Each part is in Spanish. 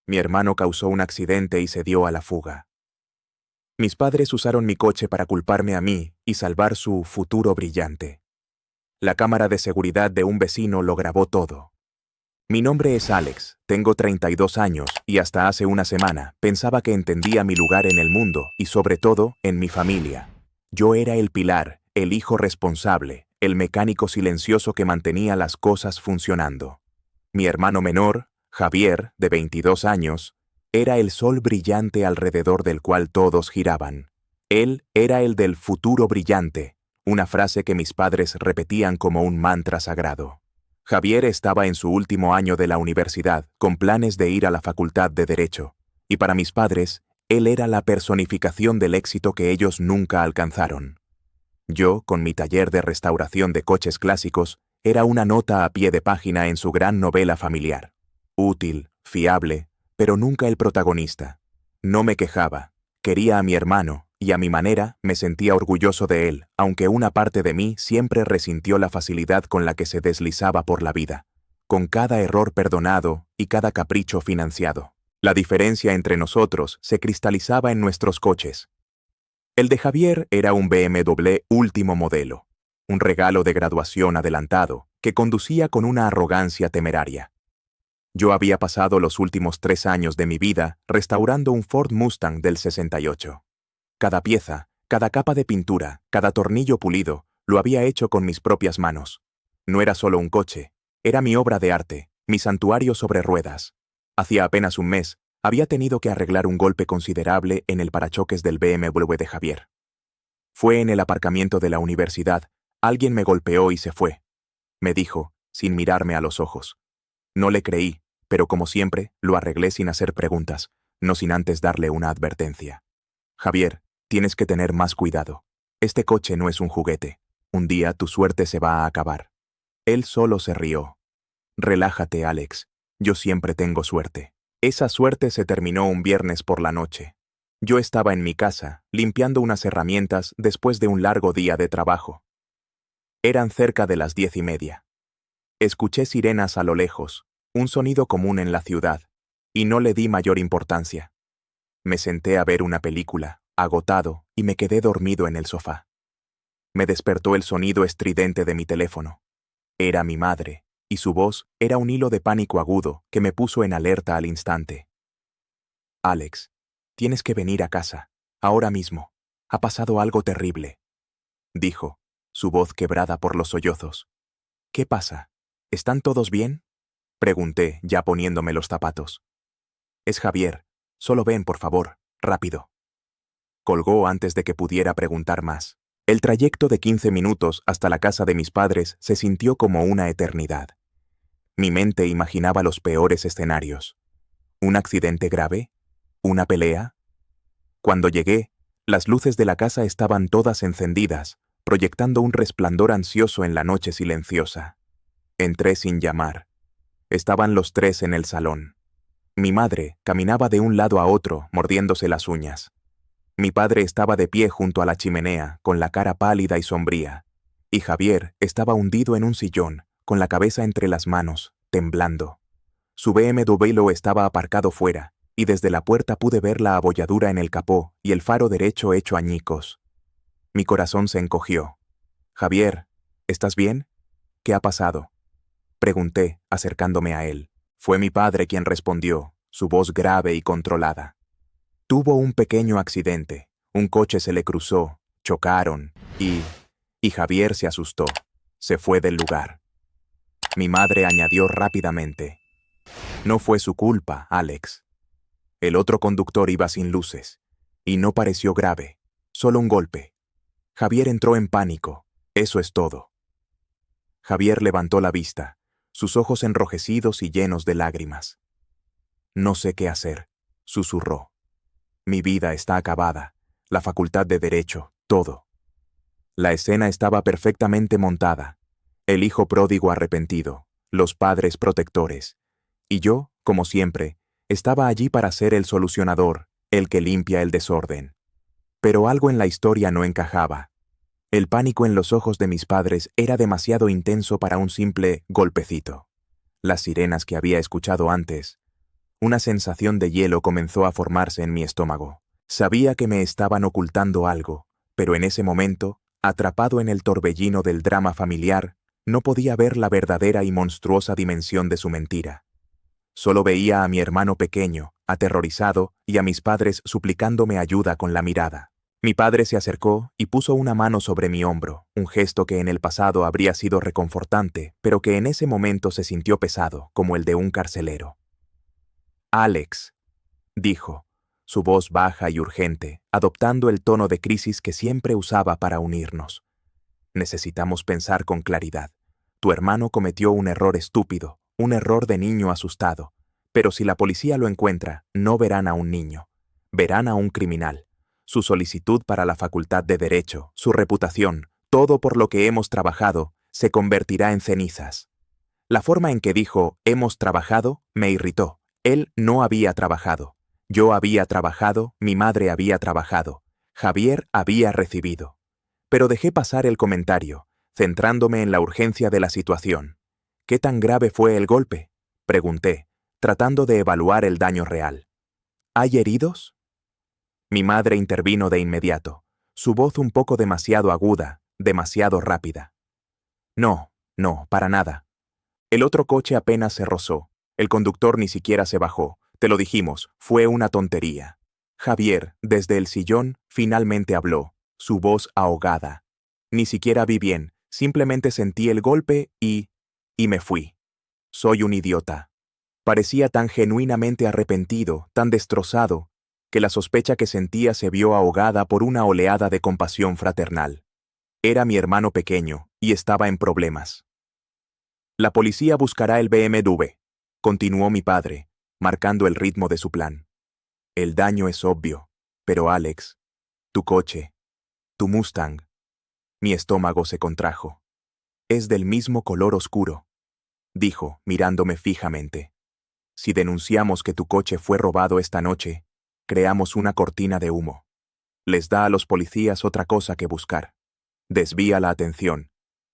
Mi hermano causó un accidente y se dio a la fuga. Mis padres usaron mi coche para culparme a mí y salvar su futuro brillante. La cámara de seguridad de un vecino lo grabó todo. Mi nombre es Alex, tengo 32 años y hasta hace una semana pensaba que entendía mi lugar en el mundo y sobre todo en mi familia. Yo era el pilar, el hijo responsable, el mecánico silencioso que mantenía las cosas funcionando. Mi hermano menor, Javier, de 22 años, era el sol brillante alrededor del cual todos giraban. Él era el del futuro brillante, una frase que mis padres repetían como un mantra sagrado. Javier estaba en su último año de la universidad, con planes de ir a la facultad de Derecho, y para mis padres, él era la personificación del éxito que ellos nunca alcanzaron. Yo, con mi taller de restauración de coches clásicos, era una nota a pie de página en su gran novela familiar. Útil, fiable, pero nunca el protagonista. No me quejaba, quería a mi hermano, y a mi manera me sentía orgulloso de él, aunque una parte de mí siempre resintió la facilidad con la que se deslizaba por la vida, con cada error perdonado y cada capricho financiado. La diferencia entre nosotros se cristalizaba en nuestros coches. El de Javier era un BMW último modelo, un regalo de graduación adelantado, que conducía con una arrogancia temeraria. Yo había pasado los últimos 3 años de mi vida restaurando un Ford Mustang del 68. Cada pieza, cada capa de pintura, cada tornillo pulido, lo había hecho con mis propias manos. No era solo un coche, era mi obra de arte, mi santuario sobre ruedas. Hacía apenas un mes, había tenido que arreglar un golpe considerable en el parachoques del BMW de Javier. Fue en el aparcamiento de la universidad, alguien me golpeó y se fue. Me dijo, sin mirarme a los ojos. No le creí, pero como siempre, lo arreglé sin hacer preguntas, no sin antes darle una advertencia. Javier, tienes que tener más cuidado. Este coche no es un juguete. Un día tu suerte se va a acabar. Él solo se rió. Relájate, Alex. Yo siempre tengo suerte. Esa suerte se terminó un viernes por la noche. Yo estaba en mi casa, limpiando unas herramientas después de un largo día de trabajo. Eran cerca de las 10:30. Escuché sirenas a lo lejos, un sonido común en la ciudad, y no le di mayor importancia. Me senté a ver una película, agotado, y me quedé dormido en el sofá. Me despertó el sonido estridente de mi teléfono. Era mi madre, y su voz era un hilo de pánico agudo que me puso en alerta al instante. Alex, tienes que venir a casa, ahora mismo. Ha pasado algo terrible, dijo, su voz quebrada por los sollozos. ¿Qué pasa? ¿Están todos bien? Pregunté, ya poniéndome los zapatos. Es Javier. Solo ven, por favor, rápido. Colgó antes de que pudiera preguntar más. El trayecto de 15 minutos hasta la casa de mis padres se sintió como una eternidad. Mi mente imaginaba los peores escenarios. ¿Un accidente grave? ¿Una pelea? Cuando llegué, las luces de la casa estaban todas encendidas, proyectando un resplandor ansioso en la noche silenciosa. Entré sin llamar. Estaban los tres en el salón. Mi madre caminaba de un lado a otro, mordiéndose las uñas. Mi padre estaba de pie junto a la chimenea, con la cara pálida y sombría, y Javier estaba hundido en un sillón, con la cabeza entre las manos, temblando. Su BMW estaba aparcado fuera, y desde la puerta pude ver la abolladura en el capó y el faro derecho hecho añicos. Mi corazón se encogió. Javier, ¿estás bien? ¿Qué ha pasado? Pregunté, acercándome a él. Fue mi padre quien respondió, su voz grave y controlada. Tuvo un pequeño accidente. Un coche se le cruzó, chocaron, y Javier se asustó. Se fue del lugar. Mi madre añadió rápidamente. No fue su culpa, Alex. El otro conductor iba sin luces, y no pareció grave, solo un golpe. Javier entró en pánico, eso es todo. Javier levantó la vista, sus ojos enrojecidos y llenos de lágrimas. No sé qué hacer, susurró. Mi vida está acabada, la facultad de Derecho, todo. La escena estaba perfectamente montada. El hijo pródigo arrepentido, los padres protectores. Y yo, como siempre, estaba allí para ser el solucionador, el que limpia el desorden. Pero algo en la historia no encajaba. El pánico en los ojos de mis padres era demasiado intenso para un simple golpecito. Las sirenas que había escuchado antes, Una sensación de hielo comenzó a formarse en mi estómago. Sabía que me estaban ocultando algo, pero en ese momento, atrapado en el torbellino del drama familiar, no podía ver la verdadera y monstruosa dimensión de su mentira. Solo veía a mi hermano pequeño, aterrorizado, y a mis padres suplicándome ayuda con la mirada. Mi padre se acercó y puso una mano sobre mi hombro, un gesto que en el pasado habría sido reconfortante, pero que en ese momento se sintió pesado, como el de un carcelero. «Alex», dijo, su voz baja y urgente, adoptando el tono de crisis que siempre usaba para unirnos. «Necesitamos pensar con claridad. Tu hermano cometió un error estúpido, un error de niño asustado, pero si la policía lo encuentra, no verán a un niño, verán a un criminal. Su solicitud para la facultad de Derecho, su reputación, todo por lo que hemos trabajado, se convertirá en cenizas». La forma en que dijo «hemos trabajado» me irritó. Él no había trabajado. Yo había trabajado, mi madre había trabajado, Javier había recibido. Pero dejé pasar el comentario, centrándome en la urgencia de la situación. ¿Qué tan grave fue el golpe?, pregunté, tratando de evaluar el daño real. ¿Hay heridos? Mi madre intervino de inmediato, su voz un poco demasiado aguda, demasiado rápida. No, para nada. El otro coche apenas se rozó, el conductor ni siquiera se bajó, te lo dijimos, fue una tontería. Javier, desde el sillón, finalmente habló, su voz ahogada. Ni siquiera vi bien, simplemente sentí el golpe y me fui. Soy un idiota. Parecía tan genuinamente arrepentido, tan destrozado, que la sospecha que sentía se vio ahogada por una oleada de compasión fraternal. Era mi hermano pequeño, y estaba en problemas. La policía buscará el BMW, continuó mi padre, marcando el ritmo de su plan. El daño es obvio, pero Alex, tu coche, tu Mustang. Mi estómago se contrajo. Es del mismo color oscuro, dijo, mirándome fijamente. Si denunciamos que tu coche fue robado esta noche, creamos una cortina de humo. Les da a los policías otra cosa que buscar. Desvía la atención.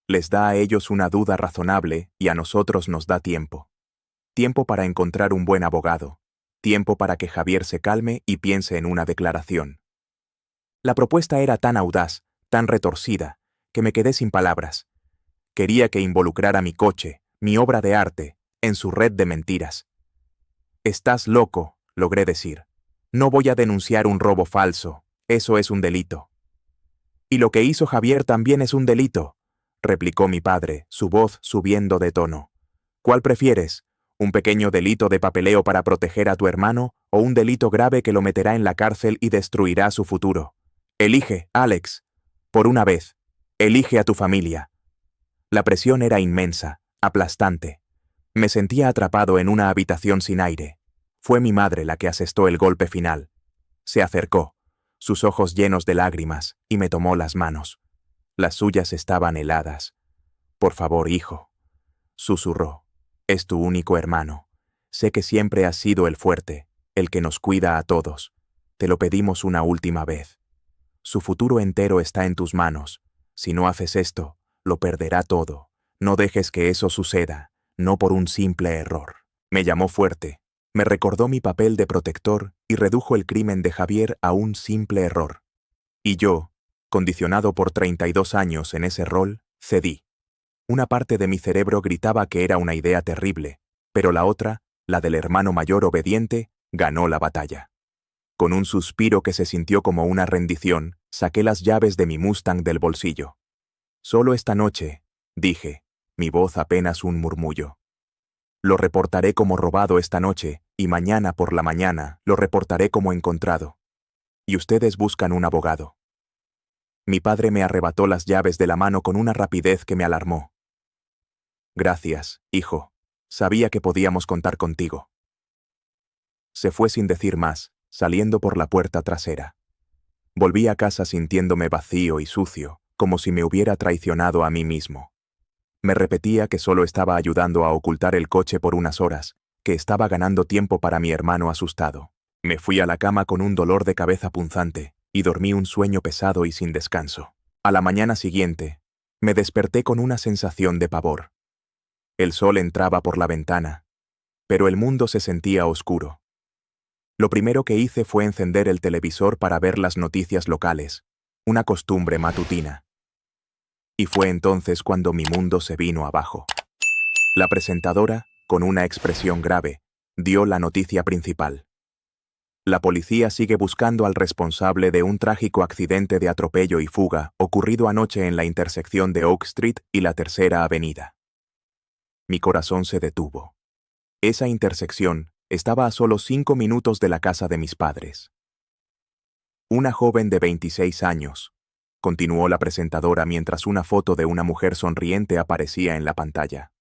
Les da a ellos una duda razonable y a nosotros nos da tiempo. Tiempo para encontrar un buen abogado. Tiempo para que Javier se calme y piense en una declaración. La propuesta era tan audaz, tan retorcida, que me quedé sin palabras. Quería que involucrara mi coche, mi obra de arte, en su red de mentiras. «Estás loco», logré decir. «No voy a denunciar un robo falso. Eso es un delito». «Y lo que hizo Javier también es un delito», replicó mi padre, su voz subiendo de tono. «¿Cuál prefieres? ¿Un pequeño delito de papeleo para proteger a tu hermano o un delito grave que lo meterá en la cárcel y destruirá su futuro? Elige, Alex. Por una vez, elige a tu familia». La presión era inmensa, aplastante. Me sentía atrapado en una habitación sin aire. Fue mi madre la que asestó el golpe final. Se acercó, sus ojos llenos de lágrimas, y me tomó las manos. Las suyas estaban heladas. «Por favor, hijo», susurró. «Es tu único hermano. Sé que siempre has sido el fuerte, el que nos cuida a todos. Te lo pedimos una última vez. Su futuro entero está en tus manos. Si no haces esto, lo perderá todo. No dejes que eso suceda, no por un simple error». Me llamó fuerte, me recordó mi papel de protector y redujo el crimen de Javier a un simple error. Y yo, condicionado por 32 años en ese rol, cedí. Una parte de mi cerebro gritaba que era una idea terrible, pero la otra, la del hermano mayor obediente, ganó la batalla. Con un suspiro que se sintió como una rendición, saqué las llaves de mi Mustang del bolsillo. «Solo esta noche», dije, mi voz apenas un murmullo. «Lo reportaré como robado esta noche, y mañana por la mañana lo reportaré como encontrado. Y ustedes buscan un abogado». Mi padre me arrebató las llaves de la mano con una rapidez que me alarmó. «Gracias, hijo. Sabía que podíamos contar contigo». Se fue sin decir más, saliendo por la puerta trasera. Volví a casa sintiéndome vacío y sucio, como si me hubiera traicionado a mí mismo. Me repetía que solo estaba ayudando a ocultar el coche por unas horas, que estaba ganando tiempo para mi hermano asustado. Me fui a la cama con un dolor de cabeza punzante, y dormí un sueño pesado y sin descanso. A la mañana siguiente, me desperté con una sensación de pavor. El sol entraba por la ventana, pero el mundo se sentía oscuro. Lo primero que hice fue encender el televisor para ver las noticias locales, una costumbre matutina. Y fue entonces cuando mi mundo se vino abajo. La presentadora, con una expresión grave, dio la noticia principal. La policía sigue buscando al responsable de un trágico accidente de atropello y fuga ocurrido anoche en la intersección de Oak Street y la Tercera Avenida. Mi corazón se detuvo. Esa intersección estaba a solo 5 minutos de la casa de mis padres. Una joven de 26 años, continuó la presentadora mientras una foto de una mujer sonriente aparecía en la pantalla.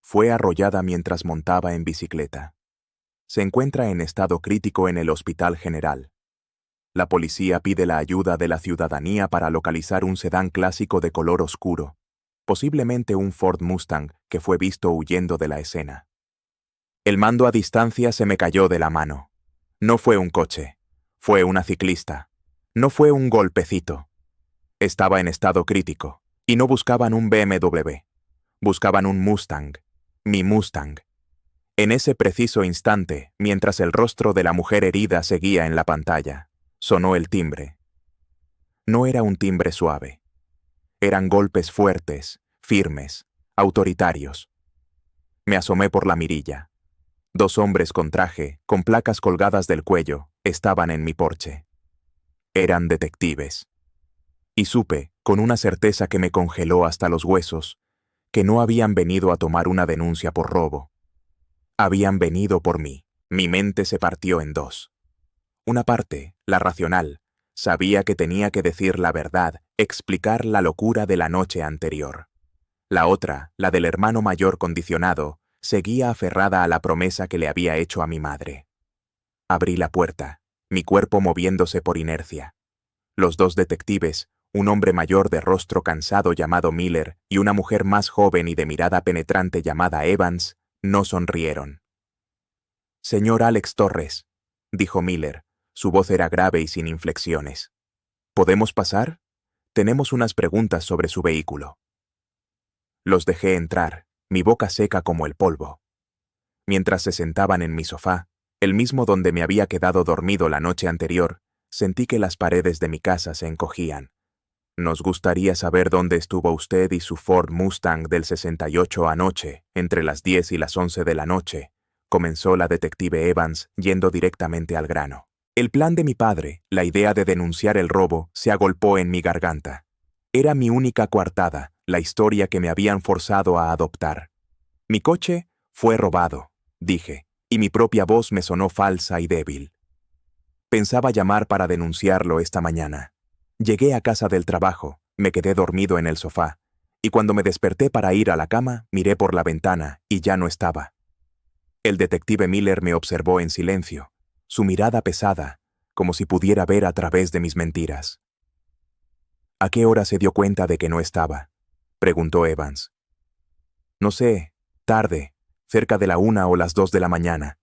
Fue arrollada mientras montaba en bicicleta. Se encuentra en estado crítico en el Hospital General. La policía pide la ayuda de la ciudadanía para localizar un sedán clásico de color oscuro, posiblemente un Ford Mustang que fue visto huyendo de la escena. El mando a distancia se me cayó de la mano. No fue un coche, fue una ciclista. No fue un golpecito. Estaba en estado crítico, y no buscaban un BMW. Buscaban un Mustang, mi Mustang. En ese preciso instante, mientras el rostro de la mujer herida seguía en la pantalla, sonó el timbre. No era un timbre suave. Eran golpes fuertes, firmes, autoritarios. Me asomé por la mirilla. 2 hombres con traje, con placas colgadas del cuello, estaban en mi porche. Eran detectives. Y supe, con una certeza que me congeló hasta los huesos, que no habían venido a tomar una denuncia por robo. Habían venido por mí. Mi mente se partió en 2. Una parte, la racional, sabía que tenía que decir la verdad, explicar la locura de la noche anterior. La otra, la del hermano mayor condicionado, seguía aferrada a la promesa que le había hecho a mi madre. Abrí la puerta, mi cuerpo moviéndose por inercia. Los 2 detectives, un hombre mayor de rostro cansado llamado Miller y una mujer más joven y de mirada penetrante llamada Evans, no sonrieron. «Señor Alex Torres», dijo Miller, su voz era grave y sin inflexiones. «¿Podemos pasar? Tenemos unas preguntas sobre su vehículo». Los dejé entrar, mi boca seca como el polvo. Mientras se sentaban en mi sofá, el mismo donde me había quedado dormido la noche anterior, sentí que las paredes de mi casa se encogían. «Nos gustaría saber dónde estuvo usted y su Ford Mustang del 68 anoche, entre las 10 y las 11 de la noche», comenzó la detective Evans, yendo directamente al grano. El plan de mi padre, la idea de denunciar el robo, se agolpó en mi garganta. Era mi única coartada, la historia que me habían forzado a adoptar. «Mi coche fue robado», dije, y mi propia voz me sonó falsa y débil. Pensaba llamar para denunciarlo esta mañana. Llegué a casa del trabajo, me quedé dormido en el sofá, y cuando me desperté para ir a la cama, miré por la ventana y ya no estaba. El detective Miller me observó en silencio, su mirada pesada, como si pudiera ver a través de mis mentiras. «¿A qué hora se dio cuenta de que no estaba?», preguntó Evans. «No sé, tarde, cerca de la 1 o las 2 de la mañana»,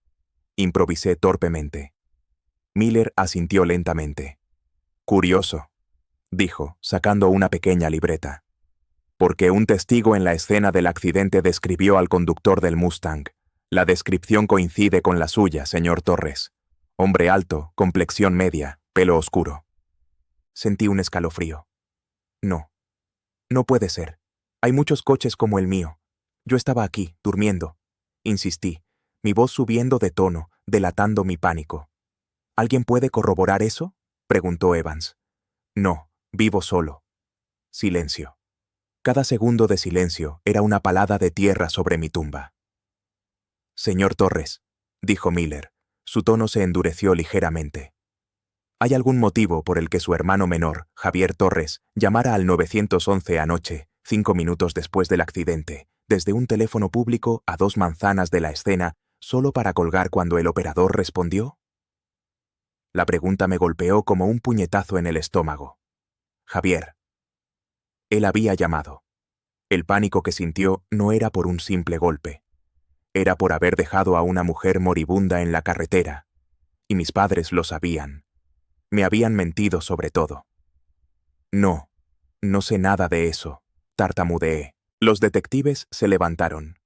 improvisé torpemente. Miller asintió lentamente. «Curioso», dijo, sacando una pequeña libreta. «Porque un testigo en la escena del accidente describió al conductor del Mustang. La descripción coincide con la suya, señor Torres. Hombre alto, complexión media, pelo oscuro». Sentí un escalofrío. «No. No puede ser. Hay muchos coches como el mío. Yo estaba aquí, durmiendo». Insistí, mi voz subiendo de tono, delatando mi pánico. «¿Alguien puede corroborar eso?», preguntó Evans. «No, vivo solo». Silencio. Cada segundo de silencio era una palada de tierra sobre mi tumba. «Señor Torres», dijo Miller. Su tono se endureció ligeramente. «¿Hay algún motivo por el que su hermano menor, Javier Torres, llamara al 911 anoche, 5 minutos después del accidente, desde un teléfono público a 2 manzanas de la escena, solo para colgar cuando el operador respondió?» La pregunta me golpeó como un puñetazo en el estómago. Javier. Él había llamado. El pánico que sintió no era por un simple golpe. Era por haber dejado a una mujer moribunda en la carretera. Y mis padres lo sabían. Me habían mentido sobre todo. «No, no sé nada de eso», tartamudeé. Los detectives se levantaron.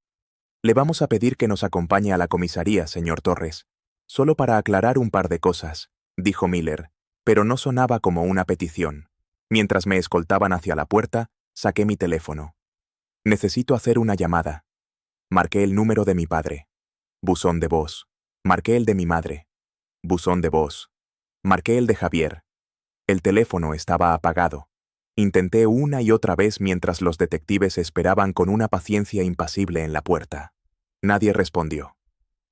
«Le vamos a pedir que nos acompañe a la comisaría, señor Torres. Solo para aclarar un par de cosas, dijo Miller, pero no sonaba como una petición. Mientras me escoltaban hacia la puerta, saqué mi teléfono. Necesito hacer una llamada. Marqué el número de mi padre. Buzón de voz. Marqué el de mi madre. Buzón de voz. Marqué el de Javier. El teléfono estaba apagado. Intenté una y otra vez mientras los detectives esperaban con una paciencia impasible en la puerta. Nadie respondió.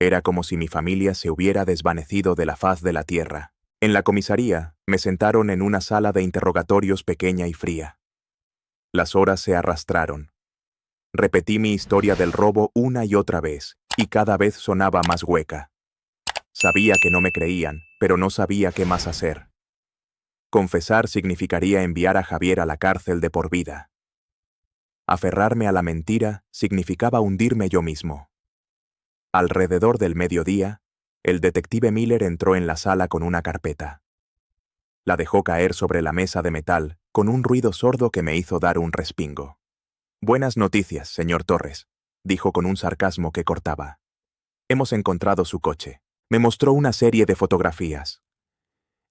Era como si mi familia se hubiera desvanecido de la faz de la tierra. En la comisaría, me sentaron en una sala de interrogatorios pequeña y fría. Las horas se arrastraron. Repetí mi historia del robo una y otra vez, y cada vez sonaba más hueca. Sabía que no me creían, pero no sabía qué más hacer. Confesar significaría enviar a Javier a la cárcel de por vida. Aferrarme a la mentira significaba hundirme yo mismo. Alrededor del mediodía, el detective Miller entró en la sala con una carpeta. La dejó caer sobre la mesa de metal, con un ruido sordo que me hizo dar un respingo. «Buenas noticias, señor Torres», dijo con un sarcasmo que cortaba. «Hemos encontrado su coche». Me mostró una serie de fotografías.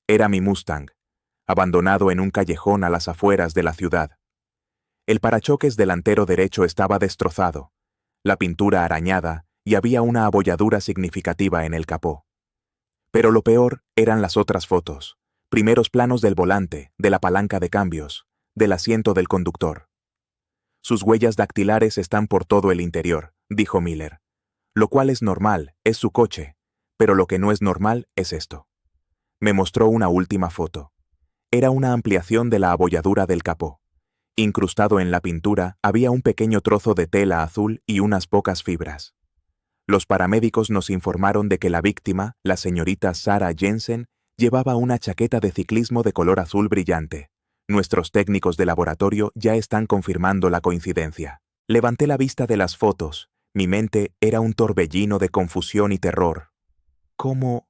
Era mi Mustang, abandonado en un callejón a las afueras de la ciudad. El parachoques delantero derecho estaba destrozado, la pintura arañada y había una abolladura significativa en el capó. Pero lo peor eran las otras fotos, primeros planos del volante, de la palanca de cambios, del asiento del conductor. Sus huellas dactilares están por todo el interior, dijo Miller. Lo cual es normal, es su coche, pero lo que no es normal es esto. Me mostró una última foto. Era una ampliación de la abolladura del capó. Incrustado en la pintura había un pequeño trozo de tela azul y unas pocas fibras. Los paramédicos nos informaron de que la víctima, la señorita Sarah Jensen, llevaba una chaqueta de ciclismo de color azul brillante. Nuestros técnicos de laboratorio ya están confirmando la coincidencia. Levanté la vista de las fotos. Mi mente era un torbellino de confusión y terror. ¿Cómo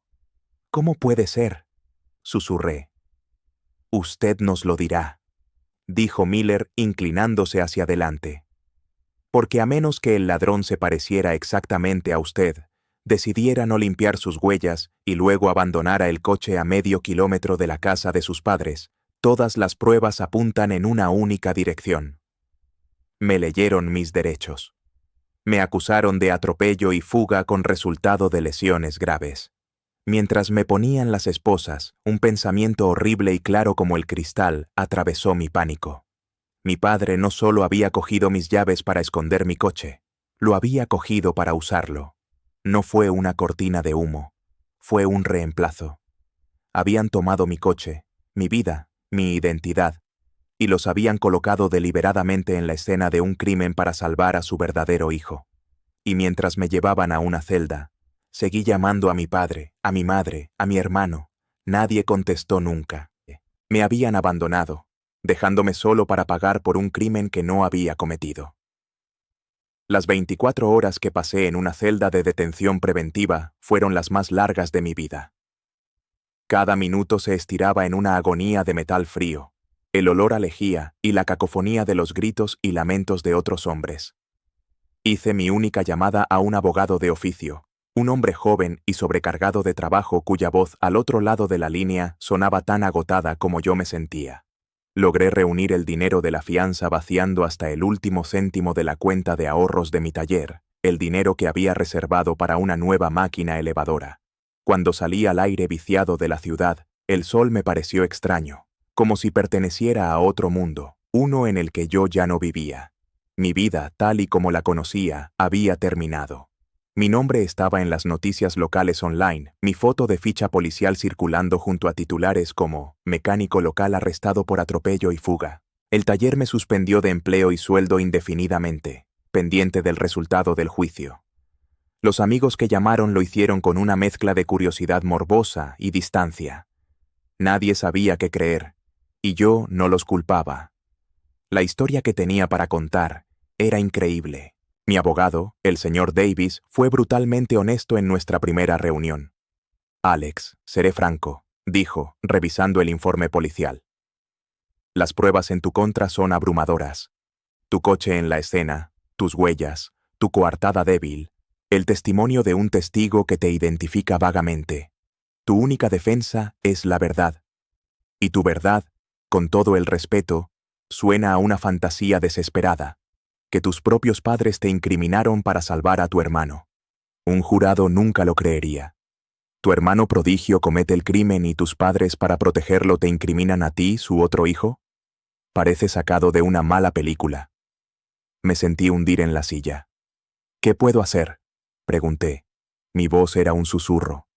puede ser?, susurré. Usted nos lo dirá, dijo Miller inclinándose hacia adelante. Porque a menos que el ladrón se pareciera exactamente a usted, decidiera no limpiar sus huellas y luego abandonara el coche a medio kilómetro de la casa de sus padres, todas las pruebas apuntan en una única dirección. Me leyeron mis derechos. Me acusaron de atropello y fuga con resultado de lesiones graves. Mientras me ponían las esposas, un pensamiento horrible y claro como el cristal atravesó mi pánico. Mi padre no solo había cogido mis llaves para esconder mi coche, lo había cogido para usarlo. No fue una cortina de humo, fue un reemplazo. Habían tomado mi coche, mi vida, mi identidad, y los habían colocado deliberadamente en la escena de un crimen para salvar a su verdadero hijo. Y mientras me llevaban a una celda, seguí llamando a mi padre, a mi madre, a mi hermano. Nadie contestó nunca. Me habían abandonado, dejándome solo para pagar por un crimen que no había cometido. Las 24 horas que pasé en una celda de detención preventiva fueron las más largas de mi vida. Cada minuto se estiraba en una agonía de metal frío, el olor a lejía y la cacofonía de los gritos y lamentos de otros hombres. Hice mi única llamada a un abogado de oficio, un hombre joven y sobrecargado de trabajo cuya voz al otro lado de la línea sonaba tan agotada como yo me sentía. Logré reunir el dinero de la fianza vaciando hasta el último céntimo de la cuenta de ahorros de mi taller, el dinero que había reservado para una nueva máquina elevadora. Cuando salí al aire viciado de la ciudad, el sol me pareció extraño, como si perteneciera a otro mundo, uno en el que yo ya no vivía. Mi vida, tal y como la conocía, había terminado. Mi nombre estaba en las noticias locales online, mi foto de ficha policial circulando junto a titulares como «Mecánico local arrestado por atropello y fuga». El taller me suspendió de empleo y sueldo indefinidamente, pendiente del resultado del juicio. Los amigos que llamaron lo hicieron con una mezcla de curiosidad morbosa y distancia. Nadie sabía qué creer, y yo no los culpaba. La historia que tenía para contar era increíble. Mi abogado, el señor Davis, fue brutalmente honesto en nuestra primera reunión. «Alex, seré franco», dijo, revisando el informe policial. «Las pruebas en tu contra son abrumadoras. Tu coche en la escena, tus huellas, tu coartada débil, El testimonio de un testigo que te identifica vagamente. Tu única defensa es la verdad. Y tu verdad, con todo el respeto, suena a una fantasía desesperada, que tus propios padres te incriminaron para salvar a tu hermano. Un jurado nunca lo creería. ¿Tu hermano prodigio comete el crimen y tus padres para protegerlo te incriminan a ti, su otro hijo? Parece sacado de una mala película. Me sentí hundir en la silla. ¿Qué puedo hacer?, pregunté. Mi voz era un susurro.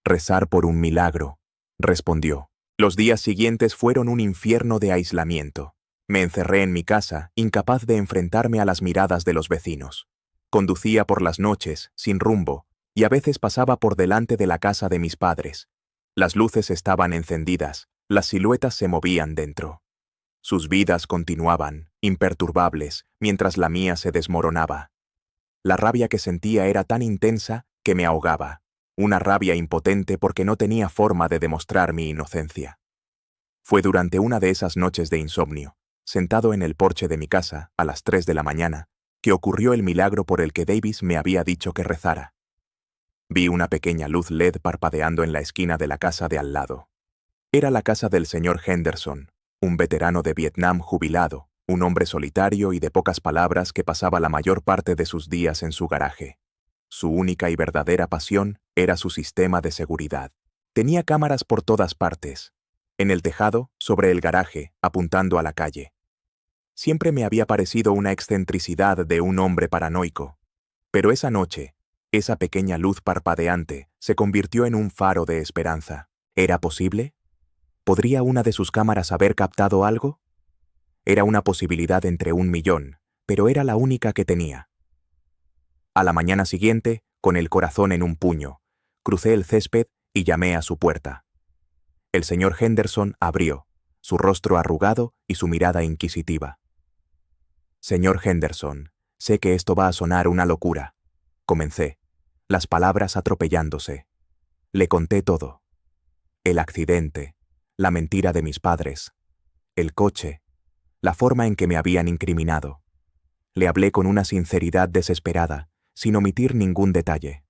Rezar por un milagro, respondió. Los días siguientes fueron un infierno de aislamiento. Me encerré en mi casa, incapaz de enfrentarme a las miradas de los vecinos. Conducía por las noches, sin rumbo, y a veces pasaba por delante de la casa de mis padres. Las luces estaban encendidas, las siluetas se movían dentro. Sus vidas continuaban, imperturbables, mientras la mía se desmoronaba. La rabia que sentía era tan intensa que me ahogaba, una rabia impotente porque no tenía forma de demostrar mi inocencia. Fue durante una de esas noches de insomnio, sentado en el porche de mi casa, a las 3 de la mañana, que ocurrió el milagro por el que Davis me había dicho que rezara. Vi una pequeña luz LED parpadeando en la esquina de la casa de al lado. Era la casa del señor Henderson, un veterano de Vietnam jubilado, un hombre solitario y de pocas palabras que pasaba la mayor parte de sus días en su garaje. Su única y verdadera pasión era su sistema de seguridad. Tenía cámaras por todas partes. En el tejado, sobre el garaje, apuntando a la calle. Siempre me había parecido una excentricidad de un hombre paranoico. Pero esa noche, esa pequeña luz parpadeante se convirtió en un faro de esperanza. ¿Era posible? ¿Podría una de sus cámaras haber captado algo? Era una posibilidad entre 1.000.000, pero era la única que tenía. A la mañana siguiente, con el corazón en un puño, crucé el césped y llamé a su puerta. El señor Henderson abrió, su rostro arrugado y su mirada inquisitiva. Señor Henderson, sé que esto va a sonar una locura. Comencé, las palabras atropellándose. Le conté todo. El accidente, la mentira de mis padres, el coche, la forma en que me habían incriminado. Le hablé con una sinceridad desesperada, sin omitir ningún detalle.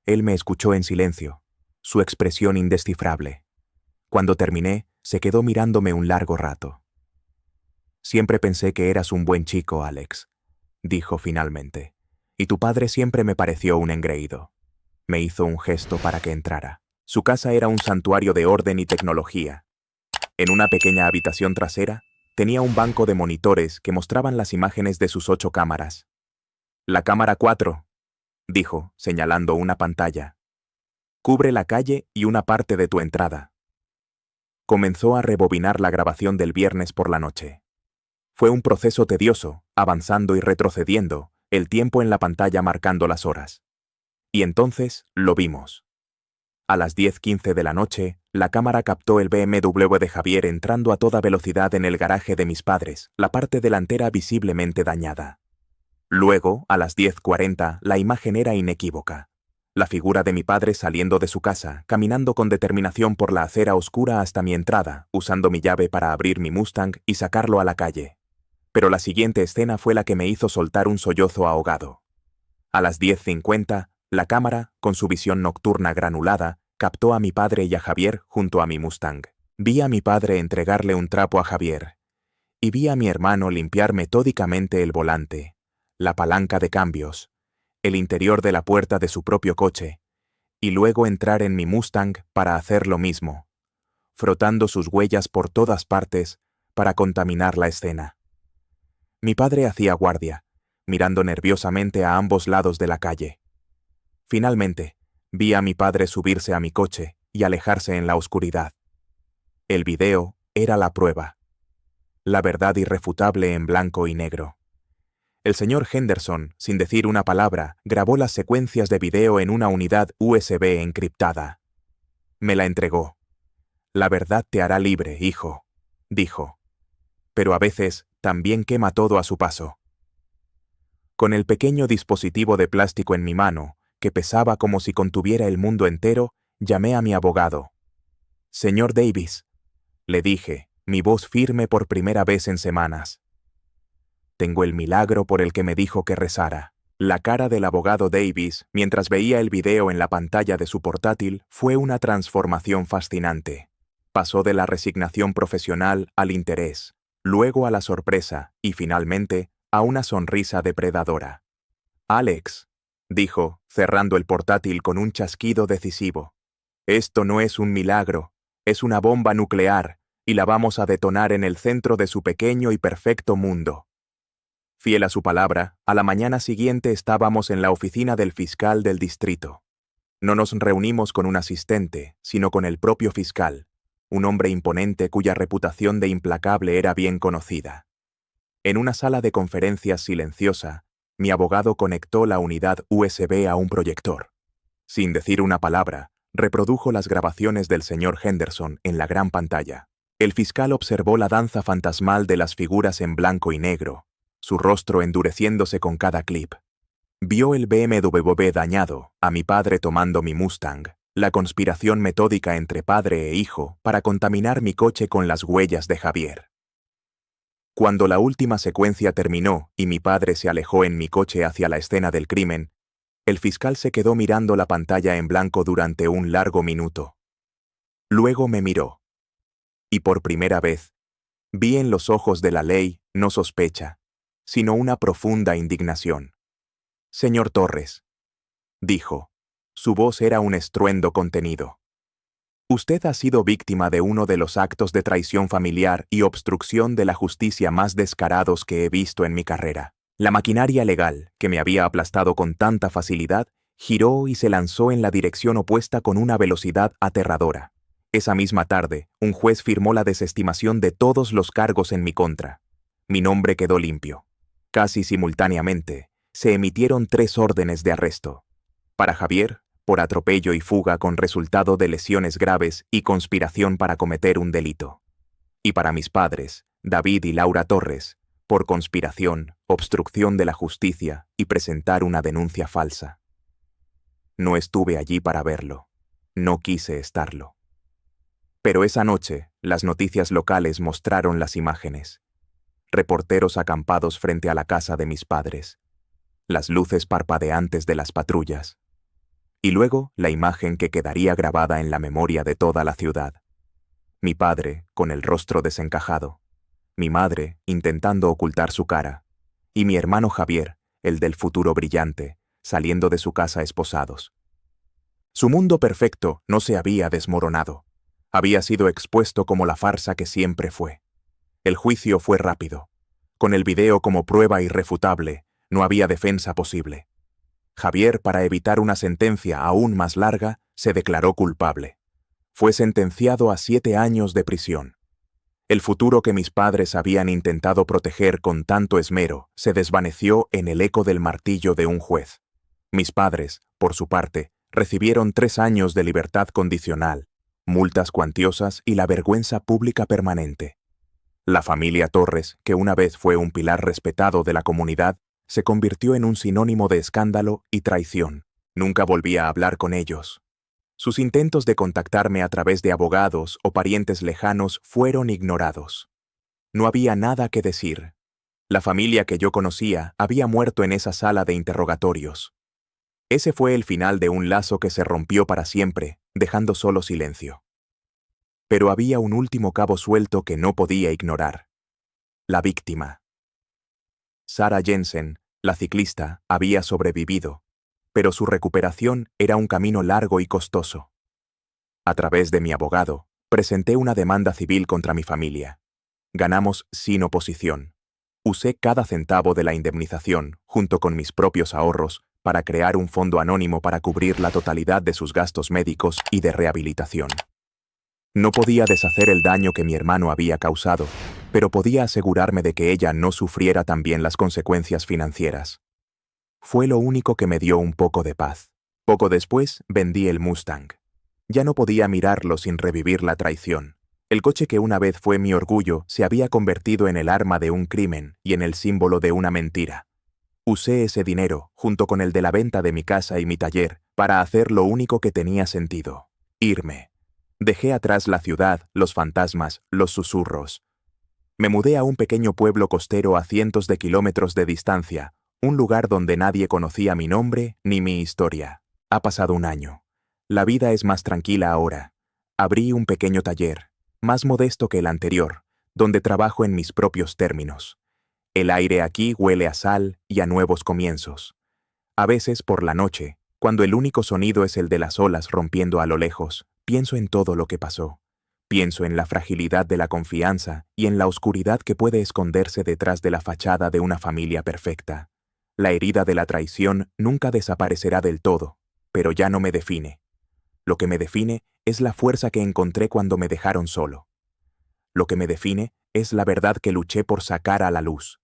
Él me escuchó en silencio, su expresión indescifrable. Cuando terminé, se quedó mirándome un largo rato. Siempre pensé que eras un buen chico, Alex, dijo finalmente, y tu padre siempre me pareció un engreído. Me hizo un gesto para que entrara. Su casa era un santuario de orden y tecnología. En una pequeña habitación trasera, tenía un banco de monitores que mostraban las imágenes de sus 8 cámaras. La cámara 4, dijo, señalando una pantalla. Cubre la calle y una parte de tu entrada. Comenzó a rebobinar la grabación del viernes por la noche. Fue un proceso tedioso, avanzando y retrocediendo, el tiempo en la pantalla marcando las horas. Y entonces lo vimos. A las 10:15 de la noche, la cámara captó el BMW de Javier entrando a toda velocidad en el garaje de mis padres, la parte delantera visiblemente dañada. Luego, a las 10:40, la imagen era inequívoca. La figura de mi padre saliendo de su casa, caminando con determinación por la acera oscura hasta mi entrada, usando mi llave para abrir mi Mustang y sacarlo a la calle. Pero la siguiente escena fue la que me hizo soltar un sollozo ahogado. A las 10:50, la cámara, con su visión nocturna granulada, captó a mi padre y a Javier junto a mi Mustang. Vi a mi padre entregarle un trapo a Javier, y vi a mi hermano limpiar metódicamente el volante, la palanca de cambios, el interior de la puerta de su propio coche, y luego entrar en mi Mustang para hacer lo mismo, frotando sus huellas por todas partes para contaminar la escena. Mi padre hacía guardia, mirando nerviosamente a ambos lados de la calle. Finalmente, vi a mi padre subirse a mi coche y alejarse en la oscuridad. El video era la prueba. La verdad irrefutable en blanco y negro. El señor Henderson, sin decir una palabra, grabó las secuencias de video en una unidad USB encriptada. Me la entregó. La verdad te hará libre, hijo, dijo. Pero a veces también quema todo a su paso. Con el pequeño dispositivo de plástico en mi mano, que pesaba como si contuviera el mundo entero, llamé a mi abogado. Señor Davis, le dije, mi voz firme por primera vez en semanas. Tengo el milagro por el que me dijo que rezara. La cara del abogado Davis, mientras veía el video en la pantalla de su portátil, fue una transformación fascinante. Pasó de la resignación profesional al interés, luego a la sorpresa y, finalmente, a una sonrisa depredadora. «Alex», dijo, cerrando el portátil con un chasquido decisivo, «esto no es un milagro, es una bomba nuclear, y la vamos a detonar en el centro de su pequeño y perfecto mundo». Fiel a su palabra, a la mañana siguiente estábamos en la oficina del fiscal del distrito. No nos reunimos con un asistente, sino con el propio fiscal, un hombre imponente cuya reputación de implacable era bien conocida. En una sala de conferencias silenciosa, mi abogado conectó la unidad USB a un proyector. Sin decir una palabra, reprodujo las grabaciones del señor Henderson en la gran pantalla. El fiscal observó la danza fantasmal de las figuras en blanco y negro, su rostro endureciéndose con cada clip. Vio el BMW dañado, a mi padre tomando mi Mustang, la conspiración metódica entre padre e hijo para contaminar mi coche con las huellas de Javier. Cuando la última secuencia terminó y mi padre se alejó en mi coche hacia la escena del crimen, el fiscal se quedó mirando la pantalla en blanco durante un largo minuto. Luego me miró. Y por primera vez, vi en los ojos de la ley no sospecha, sino una profunda indignación. «Señor Torres», dijo. Su voz era un estruendo contenido. «Usted ha sido víctima de uno de los actos de traición familiar y obstrucción de la justicia más descarados que he visto en mi carrera. La maquinaria legal, que me había aplastado con tanta facilidad, giró y se lanzó en la dirección opuesta con una velocidad aterradora. Esa misma tarde, un juez firmó la desestimación de todos los cargos en mi contra. Mi nombre quedó limpio. Casi simultáneamente, se emitieron 3 órdenes de arresto. Para Javier, por atropello y fuga con resultado de lesiones graves y conspiración para cometer un delito. Y para mis padres, David y Laura Torres, por conspiración, obstrucción de la justicia y presentar una denuncia falsa. No estuve allí para verlo. No quise estarlo. Pero esa noche, las noticias locales mostraron las imágenes. Reporteros acampados frente a la casa de mis padres. Las luces parpadeantes de las patrullas. Y luego la imagen que quedaría grabada en la memoria de toda la ciudad. Mi padre, con el rostro desencajado. Mi madre, intentando ocultar su cara. Y mi hermano Javier, el del futuro brillante, saliendo de su casa esposados. Su mundo perfecto no se había desmoronado. Había sido expuesto como la farsa que siempre fue. El juicio fue rápido. Con el video como prueba irrefutable, no había defensa posible. Javier, para evitar una sentencia aún más larga, se declaró culpable. Fue sentenciado a 7 años de prisión. El futuro que mis padres habían intentado proteger con tanto esmero se desvaneció en el eco del martillo de un juez. Mis padres, por su parte, recibieron 3 años de libertad condicional, multas cuantiosas y la vergüenza pública permanente. La familia Torres, que una vez fue un pilar respetado de la comunidad, se convirtió en un sinónimo de escándalo y traición. Nunca volví a hablar con ellos. Sus intentos de contactarme a través de abogados o parientes lejanos fueron ignorados. No había nada que decir. La familia que yo conocía había muerto en esa sala de interrogatorios. Ese fue el final de un lazo que se rompió para siempre, dejando solo silencio. Pero había un último cabo suelto que no podía ignorar. La víctima. Sarah Jensen, la ciclista, había sobrevivido, pero su recuperación era un camino largo y costoso. A través de mi abogado, presenté una demanda civil contra mi familia. Ganamos sin oposición. Usé cada centavo de la indemnización, junto con mis propios ahorros, para crear un fondo anónimo para cubrir la totalidad de sus gastos médicos y de rehabilitación. No podía deshacer el daño que mi hermano había causado, pero podía asegurarme de que ella no sufriera también las consecuencias financieras. Fue lo único que me dio un poco de paz. Poco después vendí el Mustang. Ya no podía mirarlo sin revivir la traición. El coche que una vez fue mi orgullo se había convertido en el arma de un crimen y en el símbolo de una mentira. Usé ese dinero, junto con el de la venta de mi casa y mi taller, para hacer lo único que tenía sentido: irme. Dejé atrás la ciudad, los fantasmas, los susurros. Me mudé a un pequeño pueblo costero a cientos de kilómetros de distancia, Un lugar donde nadie conocía mi nombre ni mi historia. Ha pasado un año. La vida es más tranquila ahora. Abrí un pequeño taller, más modesto que el anterior, donde trabajo en mis propios términos. El aire aquí huele a sal y a nuevos comienzos. A veces, por la noche, cuando el único sonido es el de las olas rompiendo a lo lejos, pienso en todo lo que pasó. Pienso en la fragilidad de la confianza y en la oscuridad que puede esconderse detrás de la fachada de una familia perfecta. La herida de la traición nunca desaparecerá del todo, pero ya no me define. Lo que me define es la fuerza que encontré cuando me dejaron solo. Lo que me define es la verdad que luché por sacar a la luz.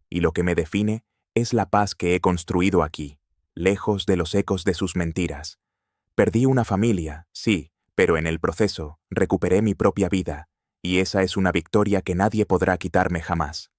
Y lo que me define es la paz que he construido aquí, lejos de los ecos de sus mentiras. Perdí una familia, sí, pero en el proceso recuperé mi propia vida, y esa es una victoria que nadie podrá quitarme jamás.